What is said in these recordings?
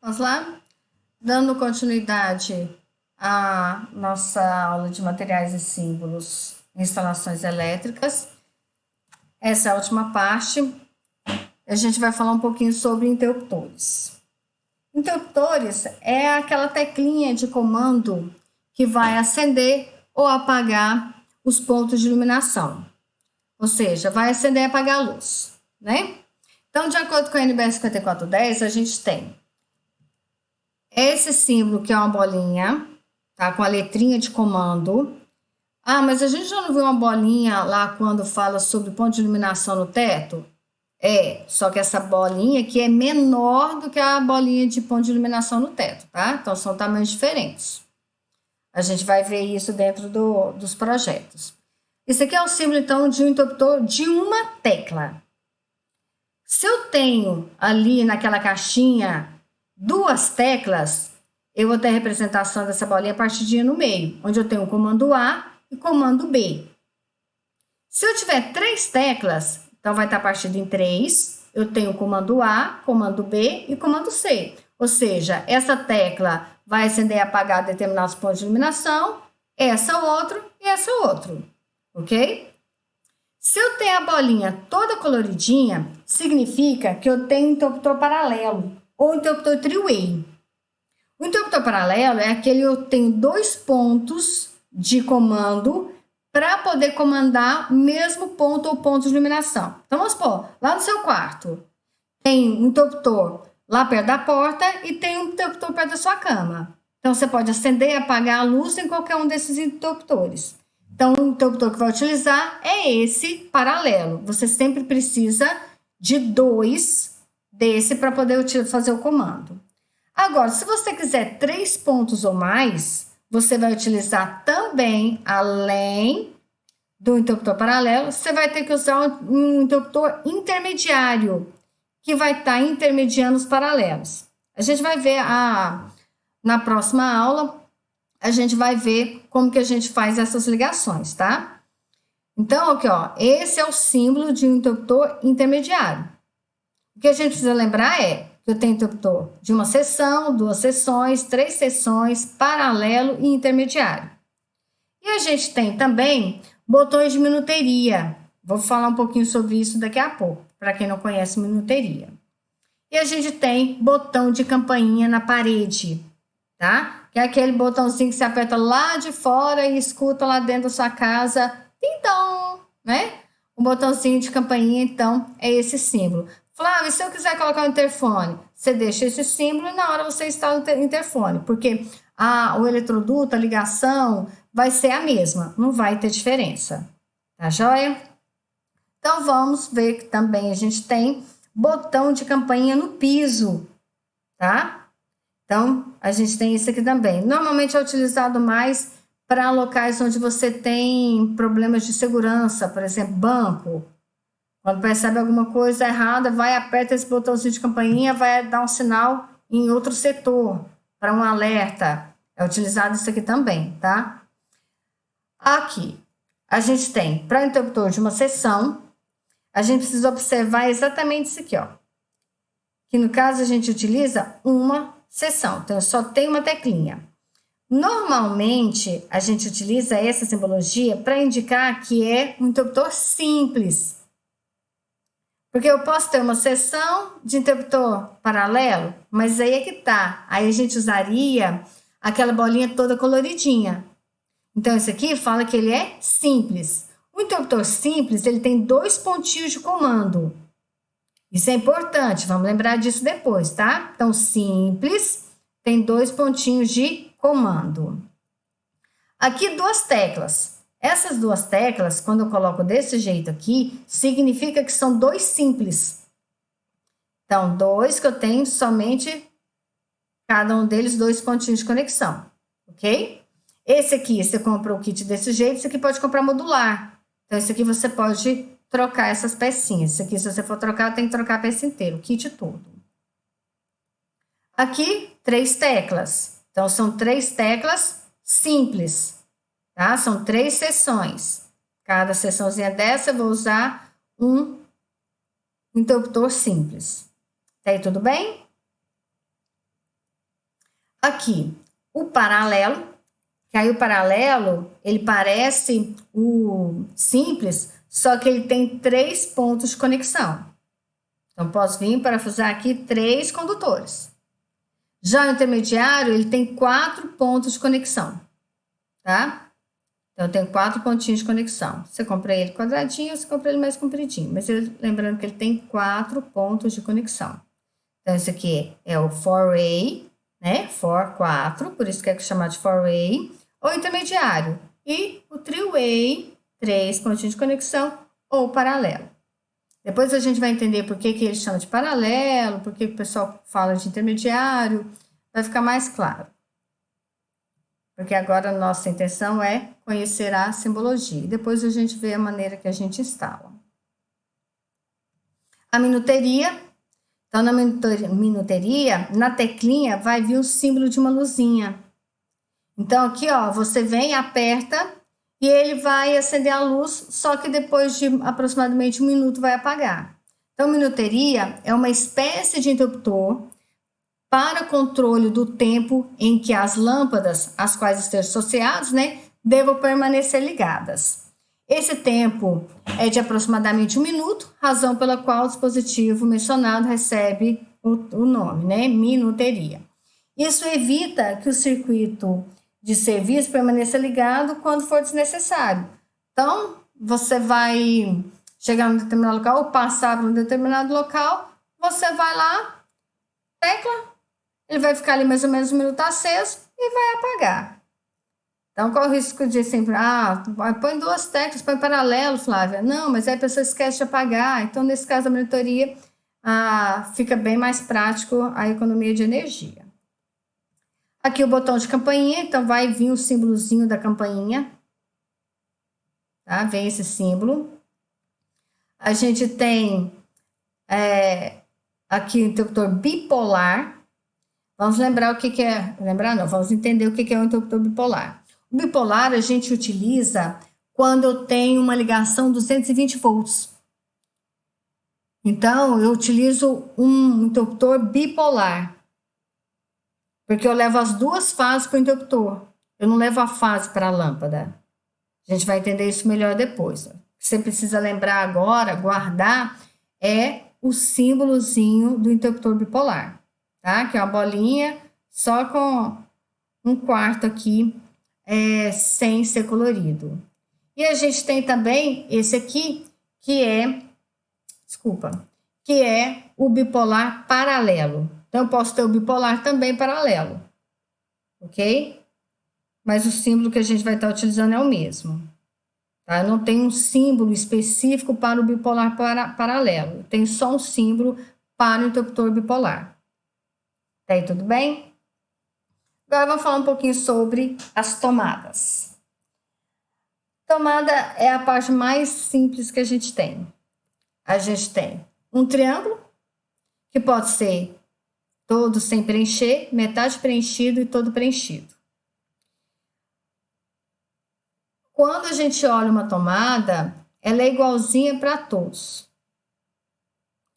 Vamos lá? Dando continuidade à nossa aula de materiais e símbolos em instalações elétricas. Essa é a última parte. A gente vai falar um pouquinho sobre interruptores. Interruptores é aquela teclinha de comando que vai acender ou apagar os pontos de iluminação. Ou seja, vai acender e apagar a luz, né? Então, de acordo com a NBR 5410, a gente tem esse símbolo que é uma bolinha, tá? Com a letrinha de comando. Ah, mas a gente já não viu uma bolinha lá quando fala sobre ponto de iluminação no teto? É, só que essa bolinha aqui é menor do que a bolinha de ponto de iluminação no teto, tá? Então, são tamanhos diferentes. A gente vai ver isso dentro dos projetos. Esse aqui é o símbolo, então, de um interruptor de uma tecla. Se eu tenho ali naquela caixinha duas teclas, eu vou ter a representação dessa bolinha partidinha no meio, onde eu tenho o comando A e comando B. Se eu tiver três teclas, então vai estar partido em três, eu tenho o comando A, comando B e comando C. Ou seja, essa tecla vai acender e apagar determinados pontos de iluminação, essa outro e essa outro, ok? Se eu tenho a bolinha toda coloridinha, significa que eu tenho um interruptor paralelo ou interruptor three-way. O interruptor paralelo é aquele que eu tenho dois pontos de comando para poder comandar o mesmo ponto ou ponto de iluminação. Então, vamos supor, lá no seu quarto, tem um interruptor lá perto da porta e tem um interruptor perto da sua cama. Então, você pode acender e apagar a luz em qualquer um desses interruptores. Então, o interruptor que vai utilizar é esse paralelo. Você sempre precisa de dois desse para poder fazer o comando. Agora, se você quiser 3 pontos ou mais, você vai utilizar também, além do interruptor paralelo, você vai ter que usar um interruptor intermediário, que vai estar intermediando os paralelos. A gente vai ver na próxima aula, a gente vai ver como que a gente faz essas ligações, tá? Então, aqui, ó, esse é o símbolo de um interruptor intermediário. O que a gente precisa lembrar é que eu tenho interruptor de uma seção, duas seções, três seções, paralelo e intermediário. E a gente tem também botões de minuteria. Vou falar um pouquinho sobre isso daqui a pouco, para quem não conhece minuteria. E a gente tem botão de campainha na parede, tá? Que é aquele botãozinho que você aperta lá de fora e escuta lá dentro da sua casa, tim-tom, né? O botãozinho de campainha, então, é esse símbolo. Flávio, se eu quiser colocar o interfone, você deixa esse símbolo e na hora você instala o interfone, porque o eletroduto, a ligação, vai ser a mesma, não vai ter diferença, tá joia? Então, vamos ver que também a gente tem botão de campainha no piso, tá? Então, a gente tem isso aqui também. Normalmente é utilizado mais para locais onde você tem problemas de segurança, por exemplo, banco. Quando percebe alguma coisa errada, vai, aperta esse botãozinho de campainha, vai dar um sinal em outro setor, para um alerta. É utilizado isso aqui também, tá? Aqui, a gente tem, para interruptor de uma seção, a gente precisa observar exatamente isso aqui, ó. Que no caso a gente utiliza uma seção, então só tem uma teclinha. Normalmente, a gente utiliza essa simbologia para indicar que é um interruptor simples. Porque eu posso ter uma seção de interruptor paralelo, mas aí é que tá. Aí a gente usaria aquela bolinha toda coloridinha. Então, isso aqui fala que ele é simples. O interruptor simples, ele tem dois pontinhos de comando. Isso é importante, vamos lembrar disso depois, tá? Então, simples, tem dois pontinhos de comando. Aqui, duas teclas. Essas duas teclas, quando eu coloco desse jeito aqui, significa que são dois simples. Então, dois que eu tenho somente, cada um deles, dois pontinhos de conexão, ok? Esse aqui, você compra o kit desse jeito, esse aqui pode comprar modular. Então, esse aqui você pode trocar essas pecinhas. Isso aqui, se você for trocar, tem que trocar a peça inteira, o kit todo. Aqui, 3 teclas. Então, são 3 teclas simples, tá? São 3 seções. Cada seçãozinha dessa, eu vou usar um interruptor simples. Tá aí tudo bem? Aqui, o paralelo, que aí o paralelo, ele parece o simples, só que ele tem 3 pontos de conexão. Então, posso vir parafusar aqui 3 condutores. Já o intermediário, ele tem 4 pontos de conexão, tá? Então, eu tenho 4 pontinhos de conexão. Você compra ele quadradinho, você compra ele mais compridinho. Mas lembrando que ele tem 4 pontos de conexão. Então, esse aqui é o 4-way, né? 4, por isso que é chamado de 4-way. Ou intermediário. E o 3-way, 3 pontinhos de conexão, ou paralelo. Depois a gente vai entender por que ele chama de paralelo, por que o pessoal fala de intermediário. Vai ficar mais claro. Porque agora a nossa intenção é conhecer a simbologia. Depois a gente vê a maneira que a gente instala. A minuteria. Então, na minuteria, na teclinha, vai vir o símbolo de uma luzinha. Então, aqui, ó, você vem, aperta e ele vai acender a luz, só que depois de aproximadamente 1 minuto vai apagar. Então, minuteria é uma espécie de interruptor para controle do tempo em que as lâmpadas, às quais estão associadas, né, devam permanecer ligadas. Esse tempo é de aproximadamente 1 minuto, razão pela qual o dispositivo mencionado recebe o nome, né, minuteria. Isso evita que o circuito de serviço permaneça ligado quando for desnecessário. Então, você vai chegar em um determinado local ou passar por um determinado local, você vai lá, tecla, ele vai ficar ali mais ou menos 1 minuto aceso e vai apagar. Então, qual o risco de sempre, põe 2 teclas, põe paralelo, Flávia? Não, mas aí a pessoa esquece de apagar. Então, nesse caso da monitoria, fica bem mais prático a economia de energia. Aqui o botão de campainha, então vai vir o símbolozinho da campainha, tá? Vem esse símbolo. A gente tem aqui o interruptor bipolar. Vamos lembrar o que é, vamos entender o que é o interruptor bipolar. O bipolar a gente utiliza quando eu tenho uma ligação 220 volts. Então, eu utilizo um interruptor bipolar, porque eu levo as 2 fases para o interruptor. Eu não levo a fase para a lâmpada. A gente vai entender isso melhor depois. O que você precisa lembrar agora, guardar, é o símbolozinho do interruptor bipolar, tá? Que é uma bolinha só com 1/4 aqui, sem ser colorido. E a gente tem também esse aqui, que é o bipolar paralelo. Então, eu posso ter o bipolar também paralelo, ok? Mas o símbolo que a gente vai estar utilizando é o mesmo. Tá? Não tem um símbolo específico para o bipolar paralelo. Tem só um símbolo para o interruptor bipolar. Tá aí, tudo bem? Agora vamos falar um pouquinho sobre as tomadas. Tomada é a parte mais simples que a gente tem. A gente tem um triângulo, que pode ser todo sem preencher, metade preenchido e todo preenchido. Quando a gente olha uma tomada, ela é igualzinha para todos.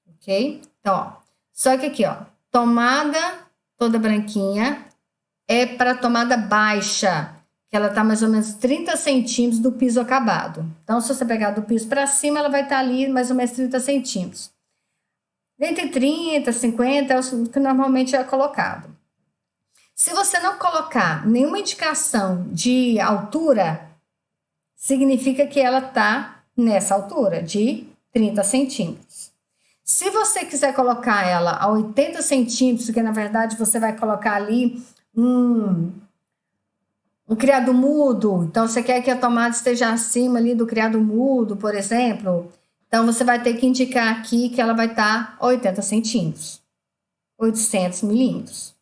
Ok? Então, ó, só que aqui, ó, tomada toda branquinha é para tomada baixa, que ela tá mais ou menos 30 centímetros do piso acabado. Então, se você pegar do piso para cima, ela vai estar ali mais ou menos 30 centímetros. Entre 30 e 50 é o que normalmente é colocado. Se você não colocar nenhuma indicação de altura, significa que ela está nessa altura, de 30 centímetros. Se você quiser colocar ela a 80 centímetros, que na verdade você vai colocar ali um criado mudo, então você quer que a tomada esteja acima ali do criado mudo, por exemplo, então você vai ter que indicar aqui que ela vai estar a 80 centímetros, 800 milímetros,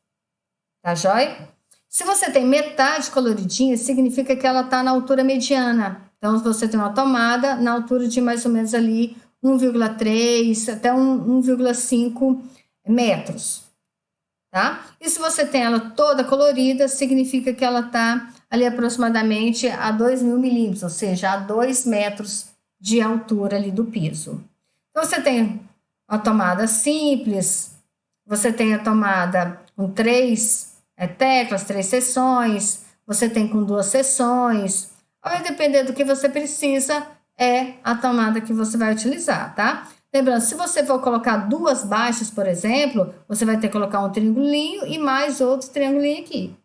tá joia? Se você tem metade coloridinha, significa que ela está na altura mediana. Então, você tem uma tomada na altura de mais ou menos ali 1,3 até 1,5 metros, tá? E se você tem ela toda colorida, significa que ela está ali aproximadamente a 2.000 milímetros, ou seja, a 2 metros de altura ali do piso. Então, você tem uma tomada simples, você tem a tomada com 3 teclas, 3 seções, você tem com 2 seções. Vai depender do que você precisa, é a tomada que você vai utilizar, tá? Lembrando, se você for colocar 2 baixas, por exemplo, você vai ter que colocar um triangulinho e mais outro triangulinho aqui,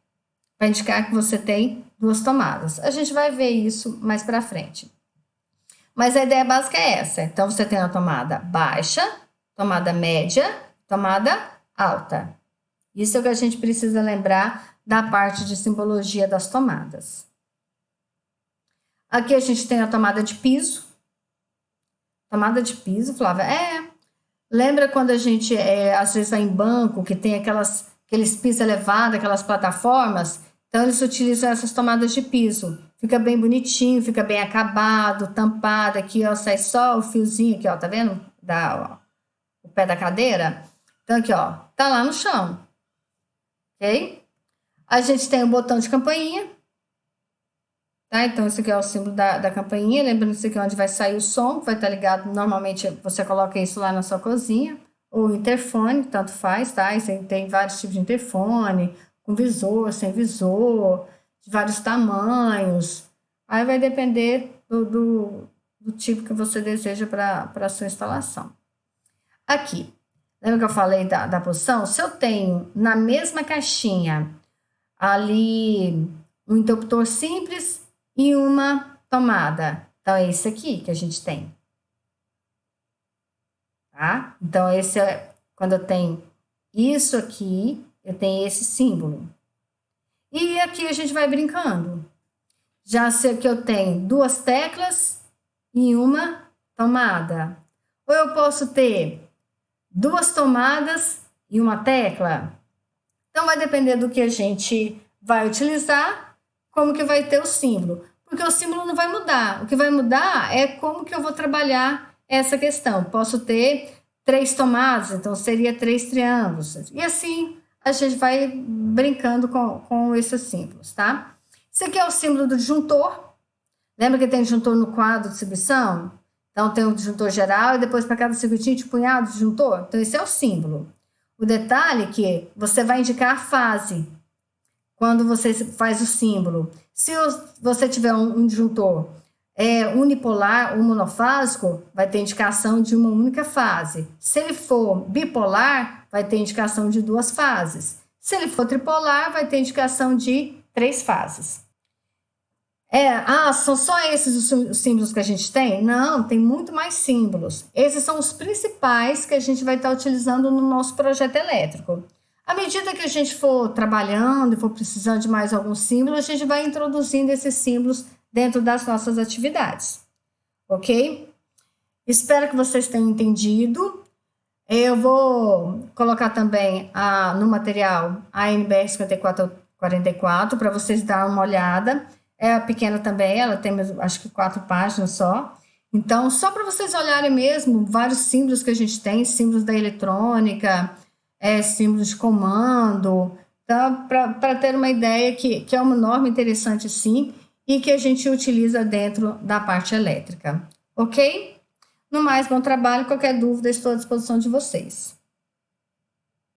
para indicar que você tem 2 tomadas. A gente vai ver isso mais para frente. Mas a ideia básica é essa. Então, você tem a tomada baixa, tomada média, tomada alta. Isso é o que a gente precisa lembrar da parte de simbologia das tomadas. Aqui a gente tem a tomada de piso. Tomada de piso, Flávia? Lembra quando a gente, às vezes, vai em banco, que tem aqueles pisos elevados, aquelas plataformas? Então, eles utilizam essas tomadas de piso. Fica bem bonitinho, fica bem acabado, tampado. Aqui, ó, sai só o fiozinho aqui, ó, tá vendo? O pé da cadeira. Então, aqui, ó, tá lá no chão. Ok? A gente tem o botão de campainha. Tá? Então, esse aqui é o símbolo da campainha. Lembrando que isso aqui é onde vai sair o som, que vai estar ligado. Normalmente, você coloca isso lá na sua cozinha. Ou interfone, tanto faz, tá? E tem vários tipos de interfone, com visor, sem visor, de vários tamanhos. Aí vai depender do tipo que você deseja para a sua instalação. Aqui, lembra que eu falei da posição? Se eu tenho na mesma caixinha ali um interruptor simples e uma tomada, então é esse aqui que a gente tem. Tá? Então, esse é quando eu tenho isso aqui, eu tenho esse símbolo. E aqui a gente vai brincando. Já sei que eu tenho 2 teclas e uma tomada. Ou eu posso ter 2 tomadas e uma tecla. Então, vai depender do que a gente vai utilizar, como que vai ter o símbolo. Porque o símbolo não vai mudar. O que vai mudar é como que eu vou trabalhar essa questão. Posso ter 3 tomadas, então seria 3 triângulos. E assim a gente vai brincando com esses símbolos, tá? Esse aqui é o símbolo do disjuntor. Lembra que tem disjuntor no quadro de distribuição? Então tem o disjuntor geral e depois para cada circuitinho de punhado de disjuntor. Então esse é o símbolo. O detalhe é que você vai indicar a fase quando você faz o símbolo. Se você tiver um disjuntor unipolar ou monofásico, vai ter indicação de uma única fase. Se ele for bipolar, vai ter indicação de 2 fases. Se ele for tripolar, vai ter indicação de 3 fases. São só esses os símbolos que a gente tem? Não, tem muito mais símbolos. Esses são os principais que a gente vai estar utilizando no nosso projeto elétrico. À medida que a gente for trabalhando e for precisando de mais alguns símbolos, a gente vai introduzindo esses símbolos dentro das nossas atividades, ok? Espero que vocês tenham entendido. Eu vou colocar também no material a NBR 5444 para vocês darem uma olhada. É pequena também, ela tem acho que 4 páginas só. Então, só para vocês olharem mesmo vários símbolos que a gente tem, símbolos da eletrônica, símbolos de comando, então, para ter uma ideia que é uma norma interessante sim, e que a gente utiliza dentro da parte elétrica, ok? No mais, bom trabalho, qualquer dúvida estou à disposição de vocês.